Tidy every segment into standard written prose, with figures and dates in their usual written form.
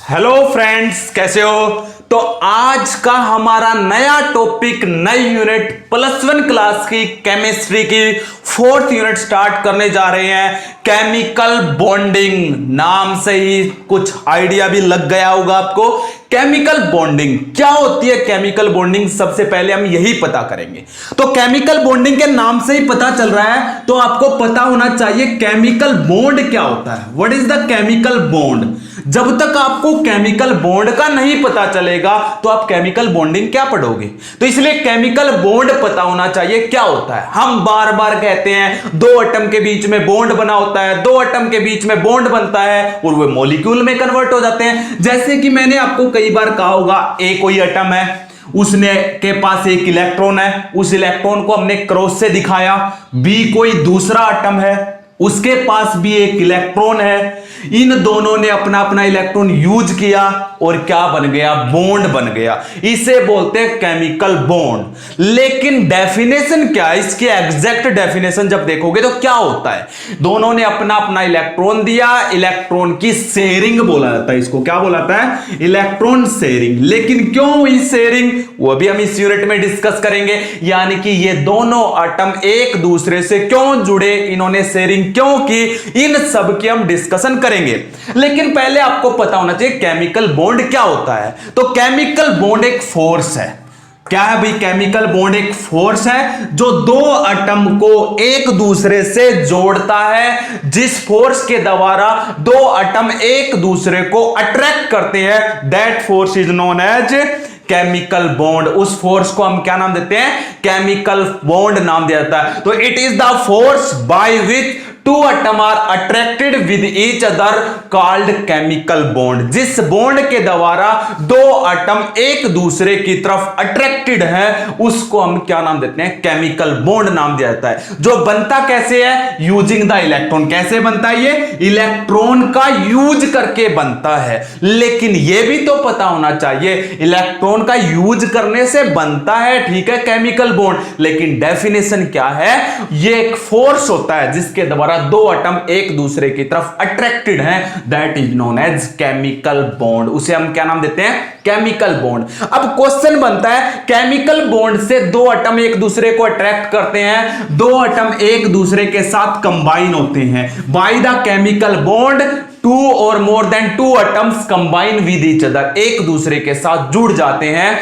Hello friends, कैसे हो। तो आज का हमारा नया टॉपिक नई यूनिट +1 क्लास की केमिस्ट्री की 4th यूनिट स्टार्ट करने जा रहे हैं। केमिकल बॉन्डिंग, नाम से ही कुछ आइडिया भी लग गया होगा आपको। केमिकल बॉन्डिंग क्या होती है? केमिकल बॉन्डिंग सबसे पहले हम यही पता करेंगे। तो केमिकल बॉन्डिंग के नाम से ही पता चल रहा है, तो आपको पता होना चाहिए केमिकल बॉन्ड क्या होता है। What is the chemical bond? जब तक आपको केमिकल बॉन्ड का नहीं पता चलेगा तो आप केमिकल बॉन्डिंग क्या पढ़ोगे। तो इसलिए केमिकल बॉन्ड पता होना चाहिए क्या होता है। हम बार बार कहते हैं दो एटम के बीच में बॉन्ड बना होता है, दो एटम के बीच में बॉन्ड बनता है और वो मॉलिक्यूल में कन्वर्ट हो जाते हैं। जैसे कि मैंने आपको कई बार कहा होगा, ए कोई एटम है, उसने के पास एक इलेक्ट्रॉन है, उस इलेक्ट्रॉन को हमने क्रॉस से दिखाया। बी कोई दूसरा एटम है, उसके पास भी एक इलेक्ट्रॉन है। इन दोनों ने अपना अपना इलेक्ट्रॉन यूज किया और क्या बन गया? बॉन्ड बन गया। इसे बोलते हैं केमिकल बॉन्ड। लेकिन डेफिनेशन क्या है इसकी? एग्जैक्ट डेफिनेशन जब देखोगे तो क्या होता है? दोनों ने अपना अपना इलेक्ट्रॉन दिया, इलेक्ट्रॉन की शेयरिंग बोला जाता है। इसको क्या बोला जाता है? Electron sharing. लेकिन क्यों हुई शेयरिंग, वो भी हम इस यूनिट में डिस्कस करेंगे। यानी कि ये दोनों एटम एक दूसरे से क्यों जुड़े, इन्होंने शेयरिंग क्यों की, इन सब की हम डिस्कशन करेंगे। लेकिन पहले आपको पता होना चाहिए केमिकल बॉन्ड क्या होता है। तो केमिकल बॉन्ड एक फोर्स है। क्या है भाई? केमिकल बॉन्ड एक फोर्स है जो दो एटम को एक दूसरे से जोड़ता है। जिस फोर्स के द्वारा दो एटम एक दूसरे को अट्रैक्ट करते हैं, that force is known as chemical bond. उस फोर्स को हम क्या नाम देते हैं? केमिकल बॉन्ड नाम दिया जाता है। तो it is the force by which two atom are attracted with each other called chemical bond. जिस बॉन्ड के द्वारा दो एटम एक दूसरे की तरफ अट्रैक्टेड है, उसको हम क्या नाम देते हैं? केमिकल बॉन्ड नाम दिया जाता है। जो बनता कैसे है? Using the electron. कैसे बनता है ये? इलेक्ट्रॉन का यूज करके बनता है। लेकिन यह भी तो पता होना चाहिए, इलेक्ट्रॉन का यूज करने से बनता है, ठीक है, केमिकल बॉन्ड। लेकिन डेफिनेशन क्या है? ये एक फोर्स होता है जिसके द्वारा दो एटम एक दूसरे की तरफ अट्रैक्टेड हैं, that is known as chemical bond. उसे हम क्या नाम देते हैं? Chemical bond. अब क्वेश्चन बनता है, केमिकल बॉन्ड से दो एटम एक दूसरे को अट्रैक्ट करते हैं, दो एटम एक दूसरे के साथ कंबाइन होते हैं by the chemical bond. Two और more than two atoms combine with each other, एक दूसरे के साथ जुड़ जाते हैं।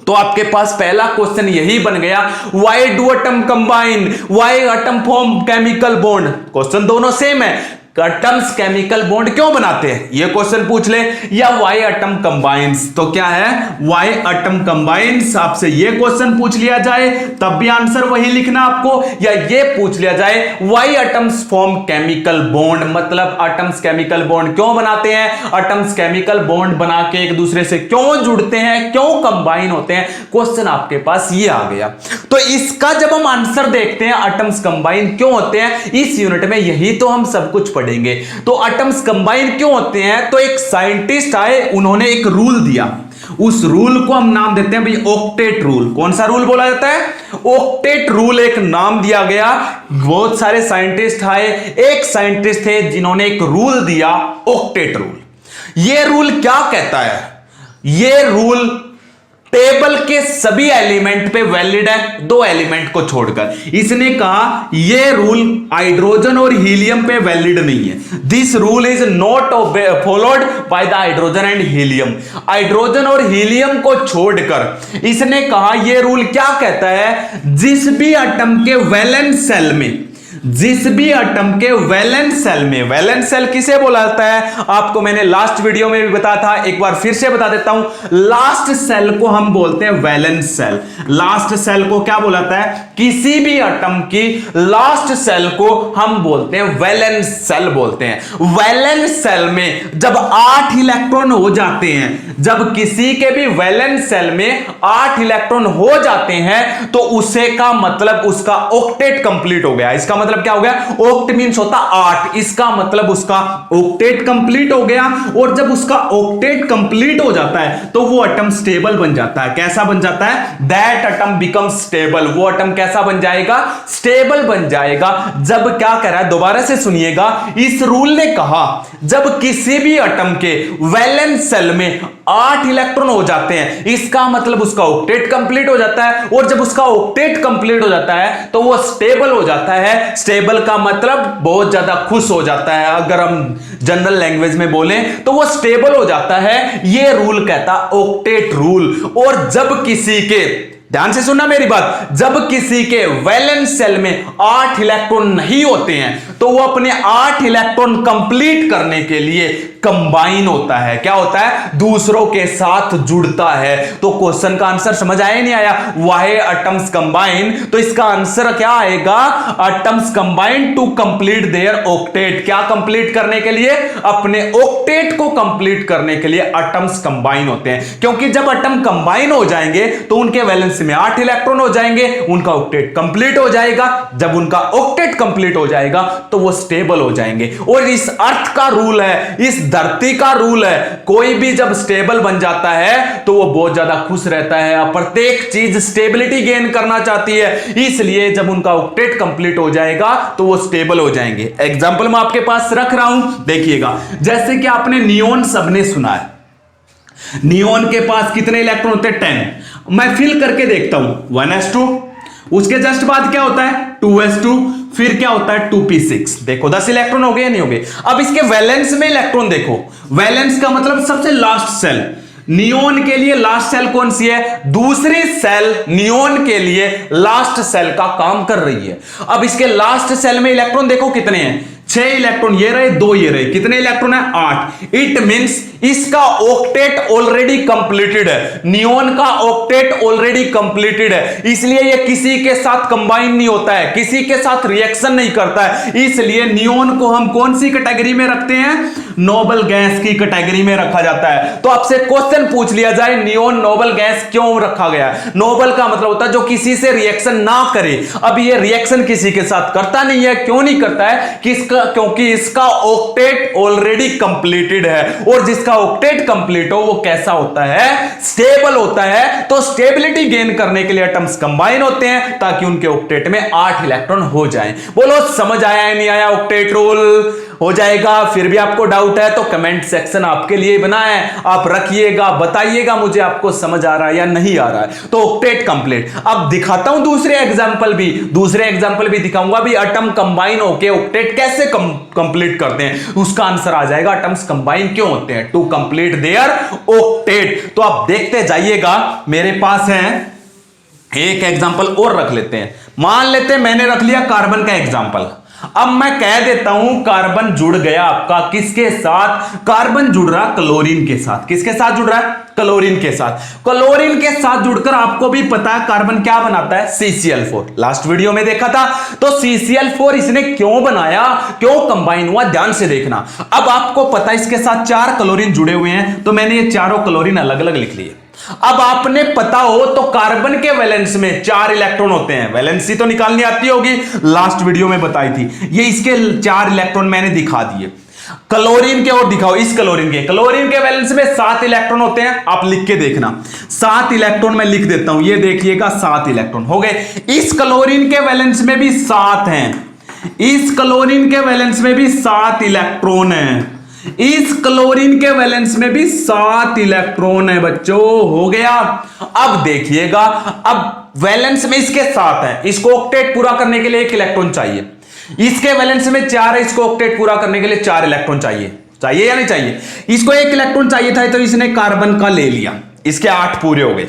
तो आपके पास पहला क्वेश्चन यही बन गया, why do atom combine, why atom form chemical bond. Question दोनों सेम है, एटम्स केमिकल बॉन्ड क्यों बनाते हैं ये क्वेश्चन पूछ ले, या व्हाई एटम कंबाइंस। तो क्या है? Why atom combines. आपसे ये क्वेश्चन पूछ लिया जाए तब भी आंसर वही लिखना आपको, या ये पूछ लिया जाए why atoms form chemical bond, मतलब एटम्स केमिकल बॉन्ड क्यों बनाते हैं, एटम्स केमिकल बॉन्ड बना के एक दूसरे से क्यों जुड़ते हैं, क्यों कंबाइन होते हैं। क्वेश्चन आपके पास ये आ गया। तो इसका जब हम आंसर देखते हैं, एटम्स कंबाइन क्यों होते हैं, इस यूनिट में यही तो हम सब कुछ पढ़ेंगे। तो एटम्स कंबाइन क्यों होते हैं? तो एक साइंटिस्ट आए, उन्होंने एक रूल दिया। उस रूल को हम नाम देते हैं भाई ऑक्टेट रूल। कौन सा रूल बोला जाता है? ऑक्टेट रूल एक नाम दिया गया। बहुत सारे साइंटिस्ट आए, एक साइंटिस्ट थे जिन्होंने एक रूल दिया, ऑक्टेट रूल। यह रूल क्या कहता है? यह रूल टेबल के सभी एलिमेंट पे वैलिड है, दो एलिमेंट को छोड़कर। इसने कहा यह रूल हाइड्रोजन और हीलियम पे वैलिड नहीं है। This rule is not followed by the hydrogen and helium. Hydrogen और हीलियम को छोड़कर इसने कहा यह रूल क्या कहता है, जिस भी एटम के वैलेंस सेल में, जिस भी एटम के वैलेंस सेल में, वैलेंस सेल किसे बोला जाता है? आपको मैंने लास्ट वीडियो में भी बताया था, एक बार फिर से बता देता हूं। लास्ट सेल को हम बोलते हैं वैलेंस सेल। लास्ट सेल को क्या बोला जाता है? किसी भी एटम की लास्ट सेल को हम बोलते हैं वैलेंस सेल बोलते हैं। वैलेंस सेल में जब 8 इलेक्ट्रॉन हो जाते हैं, जब किसी के भी वैलेंस सेल में 8 इलेक्ट्रॉन हो जाते हैं, तो उसे का मतलब उसका ऑक्टेट कंप्लीट हो गया। इसका मतलब मतलब क्या हो गया, ऑक्ट मींस होता 8, इसका मतलब उसका ऑक्टेट कंप्लीट हो गया। और जब उसका ऑक्टेट कंप्लीट हो जाता है तो वो एटम स्टेबल बन जाता है। कैसा बन जाता है, दैट एटम बिकम स्टेबल, वो एटम कैसा बन जाएगा, स्टेबल बन जाएगा। जब क्या कह रहा है, दोबारा से सुनिएगा, इस रूल ने कहा जब किसी भी एटम के वैलेंस सेल में 8 इलेक्ट्रॉन हो जाते हैं, इसका मतलब उसका ऑक्टेट कंप्लीट हो जाता है। और जब उसका ऑक्टेट कंप्लीट हो जाता है तो वो स्टेबल हो जाता है। स्टेबल का मतलब बहुत ज्यादा खुश हो जाता है, अगर हम जनरल लैंग्वेज में बोलें तो वो स्टेबल हो जाता है। ये रूल कहता ऑक्टेट रूल। और जब किसी के, ध्यान से सुनना मेरी बात, जब किसी के वैलेंस सेल में 8 इलेक्ट्रॉन नहीं होते हैं तो वो अपने 8 इलेक्ट्रॉन कंप्लीट करने के लिए कंबाइन होता है। क्या होता है, दूसरों के साथ जुड़ता है। तो क्वेश्चन का आंसर समझ आया नहीं आया, वाई एटम्स कंबाइन, तो इसका आंसर क्या आएगा, atoms combine to complete their octet. क्या कंप्लीट करने के लिए, अपने ऑक्टेट को कंप्लीट करने के लिए एटम्स कंबाइन होते हैं। क्योंकि जब एटम कंबाइन हो जाएंगे तो उनके वैलेंस में 8 इलेक्ट्रॉन हो जाएंगे, उनका ऑक्टेट कंप्लीट हो जाएगा। जब उनका ऑक्टेट कंप्लीट हो जाएगा तो वो स्टेबल हो जाएंगे। और इस अर्थ का रूल है, इस धरती का रूल है, कोई भी जब स्टेबल बन जाता है तो वो बहुत ज्यादा खुश रहता है, प्रत्येक चीज स्टेबिलिटी गेन करना चाहती है। इसलिए जब उनका ऑक्टेट कंप्लीट हो जाएगा तो वो स्टेबल हो जाएंगे। एग्जांपल मैं आपके पास रख रहा हूं, देखिएगा। जैसे कि आपने नियोन सबने सुना है, नियोन के पास कितने इलेक्ट्रॉन होते हैं, 10। मैं फिल करके देखता हूं, 1s2, उसके जस्ट बाद क्या होता है, 2s2, फिर क्या होता है, 2p6। देखो 10 इलेक्ट्रॉन हो गए या नहीं हो गए। अब इसके वैलेंस में इलेक्ट्रॉन देखो, वैलेंस का मतलब सबसे लास्ट सेल। नियोन के लिए लास्ट सेल कौन सी है, दूसरी सेल नियोन के लिए लास्ट सेल का काम कर रही है। अब इसके लास्ट सेल में इलेक्ट्रॉन देखो कितने हैं, 6 इलेक्ट्रॉन, ये रहे 2 ये रहे, कितने इलेक्ट्रॉन है, 8। इट मींस इसका ऑक्टेट ऑलरेडी कंप्लीटेड है, नियोन का ऑक्टेट ऑलरेडी कंप्लीटेड है। इसलिए ये किसी के साथ कंबाइन नहीं होता है, किसी के साथ रिएक्शन नहीं करता है। इसलिए नियोन को हम कौन सी कैटेगरी में रखते हैं, नोबल गैस की कैटेगरी में रखा जाता है। तो आपसे क्वेश्चन पूछ लिया जाए, नियोन नोबल गैस क्यों रखा गया। नोबल का मतलब होता है जो किसी से रिएक्शन ना करे। अब ये रिएक्शन किसी के साथ करता नहीं है, क्यों नहीं करता है, क्योंकि इसका ऑक्टेट ऑलरेडी कंप्लीटेड है। और जिसका ऑक्टेट कंप्लीट हो वो कैसा होता है, स्टेबल होता है। तो स्टेबिलिटी गेन करने के लिए एटम्स कंबाइन होते हैं ताकि उनके ऑक्टेट में 8 इलेक्ट्रॉन हो जाएं। बोलो समझ आया है नहीं आया, ऑक्टेट रूल हो जाएगा। फिर भी आपको डाउट है तो कमेंट सेक्शन आपके लिए बना है, आप रखिएगा, बताइएगा मुझे आपको समझ आ रहा है या नहीं आ रहा है। तो ऑक्टेट कंप्लीट। अब दिखाता हूं दूसरे एग्जांपल भी दिखाऊंगा भी, एटम कंबाइन होके ऑक्टेट कैसे कंप्लीट करते हैं। उसका आंसर आ जाएगा, एटम्स कंबाइन क्यों होते हैं, टू कंप्लीट देयर ऑक्टेट। तो आप देखते जाइएगा, मेरे पास है एक एग्जांपल और रख लेते हैं। मान लेते हैं मैंने रख लिया कार्बन का एग्जांपल। अब मैं कह देता हूं कार्बन जुड़ गया आपका किसके साथ, कार्बन जुड़ रहा क्लोरीन के साथ। किसके साथ जुड़ रहा है, क्लोरीन के साथ। क्लोरीन के साथ जुड़कर आपको भी पता है कार्बन क्या बनाता है, CCl4। लास्ट वीडियो में देखा था। तो CCl4 इसने क्यों बनाया, क्यों कंबाइन हुआ, ध्यान से देखना। अब आपको पता है इसके साथ 4 क्लोरीन जुड़े हुए हैं, तो मैंने ये चारों क्लोरीन अलग अलग लिख लिए। अब आपने पता हो तो कार्बन के वैलेंस में 4 इलेक्ट्रॉन होते हैं, वैलेंसी तो निकालनी आती होगी, लास्ट वीडियो में बताई थी। ये इसके 4 इलेक्ट्रॉन मैंने दिखा दिए। क्लोरीन के और दिखाओ, इस क्लोरीन के वैलेंस में 7 इलेक्ट्रॉन होते हैं। आप लिख के देखना, 7 इलेक्ट्रॉन मैं लिख देता हूं, ये देखिएगा 7 इलेक्ट्रॉन हो गए। इस क्लोरीन के वैलेंस में भी 7 हैं, इस क्लोरीन के वैलेंस में भी 7 इलेक्ट्रॉन हैं, इस क्लोरीन के वैलेंस में भी 7 इलेक्ट्रॉन है बच्चों, हो गया। अब देखिएगा, अब वैलेंस में इसके 7 है, इसको ऑक्टेट पूरा करने के लिए 1 इलेक्ट्रॉन चाहिए। इसके वैलेंस में 4 है, इसको ऑक्टेट पूरा करने के लिए 4 इलेक्ट्रॉन चाहिए या नहीं चाहिए। इसको 1 इलेक्ट्रॉन चाहिए था तो इसने कार्बन का ले लिया, इसके 8 पूरे हो गए।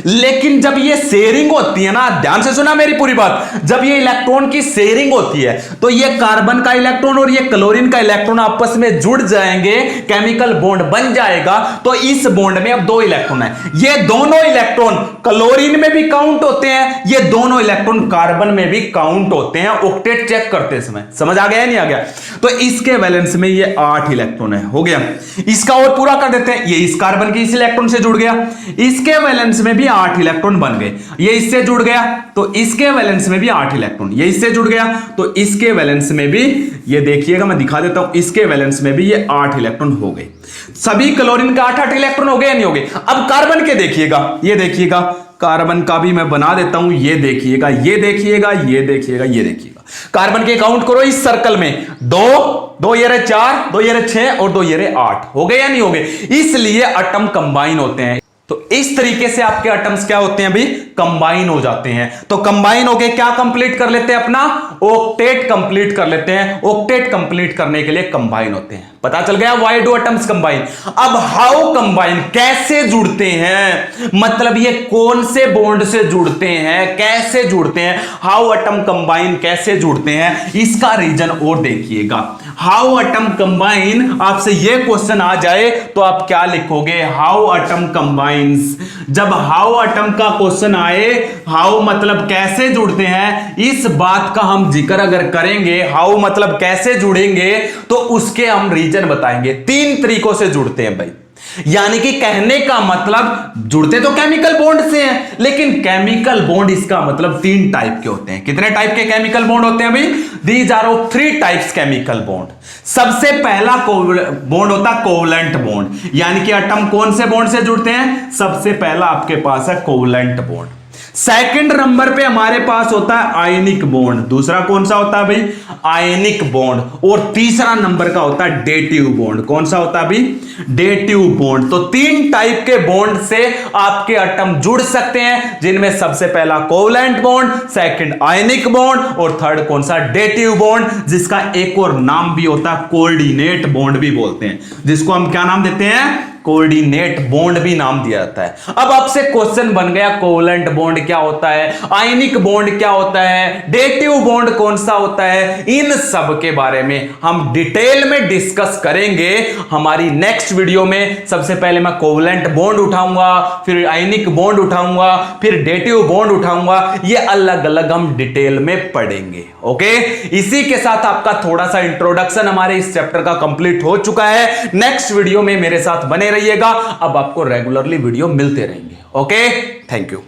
लेकिन जब ये शेयरिंग होती है ना, ध्यान से सुना मेरी पूरी बात, जब ये इलेक्ट्रॉन की शेयरिंग होती है तो ये कार्बन का इलेक्ट्रॉन और ये क्लोरीन का इलेक्ट्रॉन आपस में जुड़ जाएंगे, केमिकल बॉन्ड बन जाएगा। तो इस बॉन्ड में अब 2 इलेक्ट्रॉन है, ये दोनों इलेक्ट्रॉन क्लोरीन में भी काउंट होते हैं, ये दोनों इलेक्ट्रॉन कार्बन में भी काउंट होते हैं ऑक्टेट चेक करते समय। समझ आ गया नहीं आ गया। तो इसके वैलेंस में ये 8 इलेक्ट्रॉन है, हो गया। इसका और पूरा कर देते हैं, ये इस कार्बन के इस इलेक्ट्रॉन से जुड़ गया, इसके वैलेंस में भी 8 इलेक्ट्रॉन बन गए। ये इससे जुड़ गया तो इसके वैलेंस में भी 8 इलेक्ट्रॉन, ये इससे जुड़ गया तो इसके वैलेंस में भी, ये देखिएगा मैं दिखा देता हूं, इसके वैलेंस में भी ये 8 इलेक्ट्रॉन हो गए। सभी क्लोरीन का 8-8 इलेक्ट्रॉन हो गए या नहीं हो गए। अब कार्बन के देखिएगा, ये देखिएगा, कार्बन का भी मैं बना देता हूं, ये देखिएगा, ये देखिएगा, ये देखिएगा, ये देखिएगा। कार्बन के काउंट करो इस सर्कल में, 2 ये रहे 4, 2 ये रहे 6 और 2 ये रहे 8, हो गए या नहीं हो गए। इसलिए एटम कंबाइन होते हैं। तो इस तरीके से आपके एटम्स क्या होते हैं भाई, कंबाइन हो जाते हैं। तो कंबाइन होके क्या कंप्लीट कर लेते हैं, अपना ऑक्टेट कंप्लीट कर लेते हैं। ऑक्टेट कंप्लीट करने के लिए कंबाइन होते हैं। पता चल गया व्हाई डू एटम्स कंबाइन। अब हाउ कंबाइन, कैसे जुड़ते हैं, मतलब ये कौन से बॉन्ड से जुड़ते हैं, कैसे जुड़ते हैं, हाउ एटम कंबाइन कैसे जुड़ते हैं, इसका रीजन और देखिएगा। हाउ एटम कंबाइन, आपसे ये क्वेश्चन आ जाए तो आप क्या लिखोगे, हाउ एटम कंबाइंस। जब हाउ एटम का क्वेश्चन आए, हाउ मतलब कैसे जुड़ते हैं, इस बात का हम जिक्र अगर करेंगे, हाउ मतलब कैसे जुड़ेंगे, तो उसके हम रीजन बताएंगे। 3 तरीकों से जुड़ते हैं भाई, यानी कि कहने का मतलब जुड़ते तो केमिकल बॉन्ड से हैं, लेकिन केमिकल बॉन्ड इसका मतलब 3 टाइप के होते हैं। कितने टाइप के केमिकल बॉन्ड होते हैं भाई, these are of 3 types chemical bond. सबसे पहला बॉन्ड होता है कोवलेंट बॉन्ड, यानी कि एटम कौन से बॉन्ड से जुड़ते हैं, सबसे पहला आपके पास है कोवलेंट बॉन्ड। सेकंड नंबर पे हमारे पास होता है आयनिक बॉन्ड। दूसरा कौन सा होता है भाई, आयनिक बॉन्ड। और तीसरा नंबर का होता है डेटिव बॉन्ड। कौन सा होता है भाई, डेटिव बॉन्ड। तो 3 टाइप के बॉन्ड से आपके एटम जुड़ सकते हैं, जिनमें सबसे पहला covalent bond, second ionic bond और थर्ड कौन सा, डेटिव बॉन्ड, जिसका एक और नाम भी होता है कोऑर्डिनेट बॉन्ड भी बोलते हैं, जिसको हम क्या नाम देते हैं, कोऑर्डिनेट बॉन्ड भी नाम दिया जाता है। अब आपसे क्वेश्चन बन गया, कोवलेंट बॉन्ड क्या होता है, आयनिक बॉन्ड क्या होता है, डेटिव बॉन्ड कौन सा होता है, इन सब के बारे में हम डिटेल में डिस्कस करेंगे हमारी नेक्स्ट वीडियो में। सबसे पहले मैं कोवलेंट बॉन्ड उठाऊंगा, फिर आयनिक बॉन्ड उठाऊंगा, फिर डेटिव बॉन्ड उठाऊंगा। ये अलग अलग हम डिटेल में पढ़ेंगे। ओके, इसी के साथ आपका थोड़ा सा इंट्रोडक्शन हमारे इस चैप्टर का कंप्लीट हो चुका है। नेक्स्ट वीडियो में मेरे साथ बने रहिएगा। अब आपको रेगुलरली वीडियो मिलते रहेंगे। Okay, thank you.